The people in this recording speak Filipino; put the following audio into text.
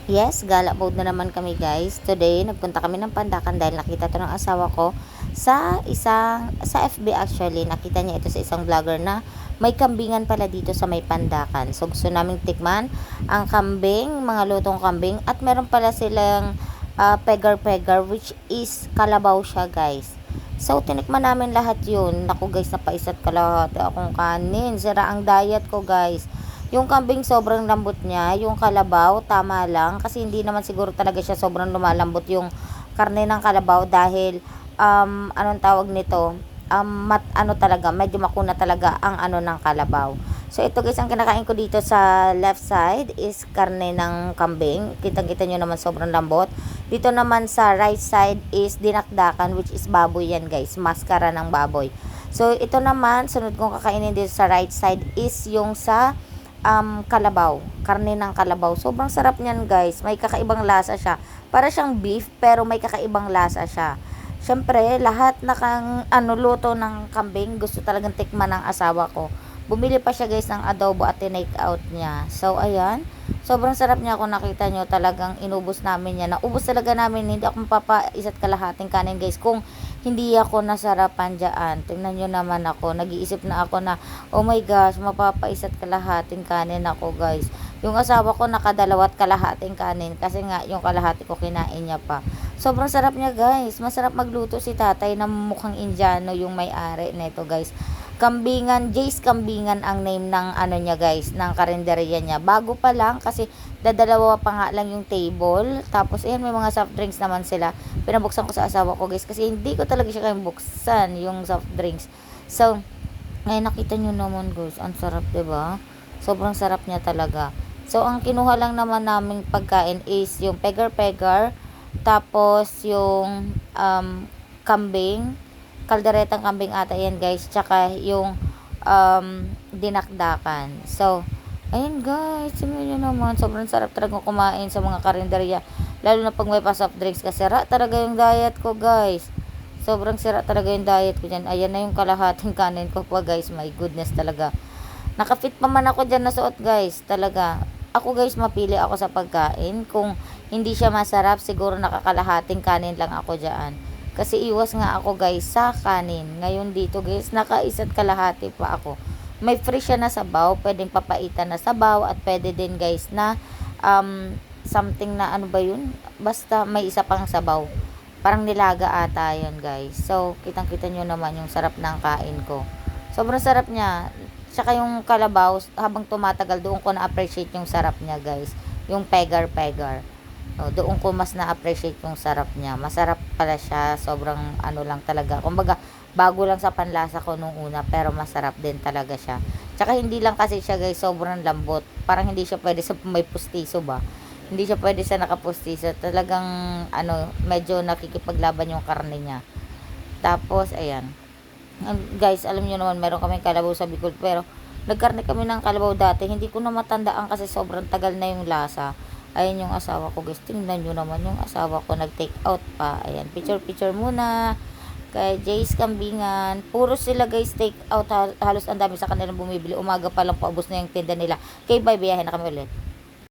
Yes, gala mode na naman kami guys. Today, nagpunta kami ng Pandakan dahil nakita to ng asawa ko sa FB actually. Nakita niya ito sa isang vlogger na may kambingan pala dito sa may Pandakan. So, gusto naming tikman ang kambing, mga lutong kambing. At meron pala silang pegar-pegar which is kalabaw siya guys. So, tinikman namin lahat yun. Naku guys, napaisa't kalahati akong kanin. Sira ang diet ko guys. Yung kambing sobrang lambot niya, yung kalabaw tama lang kasi hindi naman siguro talaga siya sobrang lumalambot yung karne ng kalabaw dahil anong tawag nito? Ano talaga, medyo makuna talaga ang ano ng kalabaw. So ito guys, ang kinakain ko dito sa left side is karne ng kambing. Kitang-kita nyo naman sobrang lambot. Dito naman sa right side is dinakdakan which is baboy yan guys, maskara ng baboy. So ito naman, sunod kong kakainin dito sa right side is yung sa kalabaw, karne ng kalabaw. Sobrang sarap niyan guys, may kakaibang lasa siya. Para siyang beef pero may kakaibang lasa siya. Syempre, lahat na luto ng kambing gusto talagang tikman ng asawa ko. Bumili pa siya guys ng adobo at tinake out niya. So ayan, sobrang sarap niya. Kung nakita nyo, talagang inubos namin yan. Naubos talaga namin, hindi ako mapapaisa't kalahating kanin guys kung hindi ako nasarapan dyan. Tingnan nyo naman ako, nag-iisip na ako na, oh my gosh, mapapaisa't kalahating kanin ako guys. Yung asawa ko nakadalawat kalahating kanin kasi nga yung kalahati ko kinain niya pa. Sobrang sarap niya guys, masarap magluto si tatay na mukhang Indiano yung may-ari nito guys. Kambingan, Jay's Kambingan ang name ng ano niya guys, ng karinderya niya. Bago pa lang kasi dadalawa pa nga lang yung table. Tapos ayan, may mga soft drinks naman sila. Pinabuksan ko sa asawa ko guys kasi hindi ko talaga siya kayang buksan yung soft drinks. So, ngayon nakita nyo naman guys, ang sarap 'di ba? Sobrang sarap niya talaga. So, ang kinuha lang naman naming pagkain is yung pegar-pegar, tapos yung kambing, kalderetang kambing ata yan guys, tsaka yung dinakdakan. So ayun guys, tingnan nyo naman, sobrang sarap talaga kumain sa mga karinderya, lalo na pag may pa soft drinks kasi sira talaga yung diet ko guys. Sobrang sira talaga yung diet ko dyan. Ayan na yung kalahating kanin ko pa guys, my goodness talaga. Nakafit pa man ako dyan na suot guys, talaga. Ako guys, mapili ako sa pagkain. Kung hindi siya masarap, siguro nakakalahating kanin lang ako dyan. Kasi iwas nga ako guys sa kanin. Ngayon dito guys, nakaisa't kalahati pa ako. May free siya na sabaw, pwedeng papaitan na sabaw at pwede din guys na something na ano ba yun? Basta may isa pang sabaw. Parang nilaga ata yun guys. So, kitang-kita nyo naman yung sarap ng kain ko. Sobrang sarap niya. Tsaka yung kalabaw, habang tumatagal, doon ko na-appreciate yung sarap niya guys. Yung pegar-pegar. Oh, doon ko mas na-appreciate yung sarap niya. Masarap pala siya. Sobrang ano lang talaga. Kumbaga, bago lang sa panlasa ko nung una, pero masarap din talaga siya. Tsaka hindi lang kasi siya guys, sobrang lambot. Parang hindi siya pwede sa may pustiso ba. Hindi siya pwede sa nakapustiso. Talagang medyo nakikipaglaban yung karne niya. Tapos, ayan. Guys, alam niyo naman, meron kaming kalabaw sa Bicol, pero nagkarne kami ng kalabaw dati. Hindi ko na matandaan kasi sobrang tagal na yung lasa. Ayan yung asawa ko guys. Tingnan nyo naman yung asawa ko nag-take out pa. Ayan, picture muna. Kay Jay's Kambingan. Puro sila guys take out. Halos ang dami sa kanilang bumibili. Umaga pa lang paubos na yung tinda nila. Kay bye, biyahe na kami ulit.